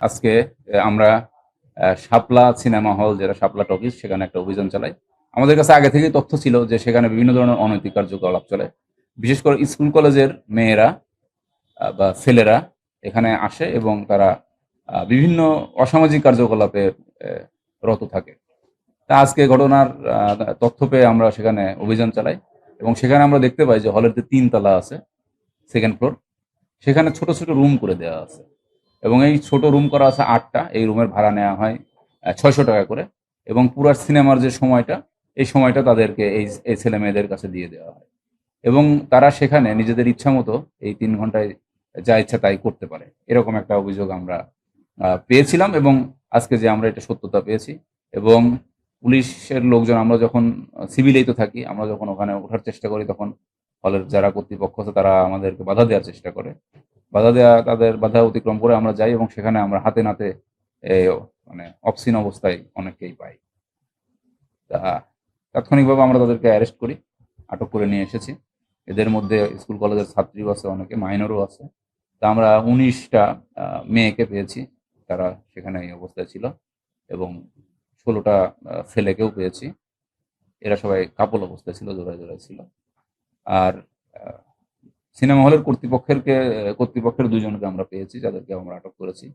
আজকে আমরা শাপলা cinema hall, যেটা শাপলা টকিজ, সেখানে একটা অভিযান চালাই। আমাদের কাছে আগে থেকেই তথ্য ছিল যে সেখানে বিভিন্ন ধরনের অনৈতিক কার্যকলাপ চলে। বিশেষ করে স্কুল কলেজের মেয়েরা বা ছেলেরা এখানে আসে এবং তারা বিভিন্ন অসামাজিক কার্যকলাপে রত থাকে। তা আজকে ঘটনার তথ্য পেয়ে আমরা সেখানে অভিযান চালাই এবং সেখানে আমরা দেখতে পাই যে হলের যে ৩ তলা আছে, সেকেন্ড ফ্লোর, সেখানে ছোট ছোট রুম করে দেওয়া আছে এবং এই ছোট রুম করা আছে ৮টা। এই রুমের ভাড়া নেওয়া হয় ৬০০ টাকা করে এবং পুরো সিনেমার যে সময়টা, এই সময়টা তাদেরকে এই ছেলে মেয়েদের কাছে দিয়ে দেওয়া হয় এবং তারা সেখানে নিজেদের ইচ্ছা মতো এই ৩ ঘন্টায় যা ইচ্ছা তাই করতে পারে। এরকম একটা অভিযোগ আমরা পেয়েছিলাম এবং আজকে যে আমরা এটা সত্যতা পেয়েছি এবং পুলিশের লোকজন, আমরা যখন সিভিলেই তো থাকি, আমরা যখন ওখানে ওঠার চেষ্টা করি তখন হলের যারা কর্তৃপক্ষ আছে তারা আমাদেরকে বাধা দেওয়ার চেষ্টা করে। তাদের বাধা অতিক্রম করে আমরা যাই এবং সেখানে আমরা হাতে নাতে মানে অবসিন অবস্থায় অনেককেই পাই। তা তাৎক্ষণিকভাবে আমরা তাদেরকে অ্যারেস্ট করি, আটক করে নিয়ে এসেছি। এদের মধ্যে স্কুল কলেজের ছাত্রীও আছে, অনেকে মাইনরও আছে। তা আমরা ১৯টা মেয়েকে পেয়েছি তারা সেখানে এই অবস্থায় ছিল এবং ১৬টা ছেলেকেও পেয়েছি। এরা সবাই কাপল অবস্থায় ছিল, জোড়ায় জোড়ায় ছিল। আর সিনেমা হলের কর্তৃপক্ষের ২ জনকে আমরা পেয়েছি, যাদেরকে আমরা আটক করেছি।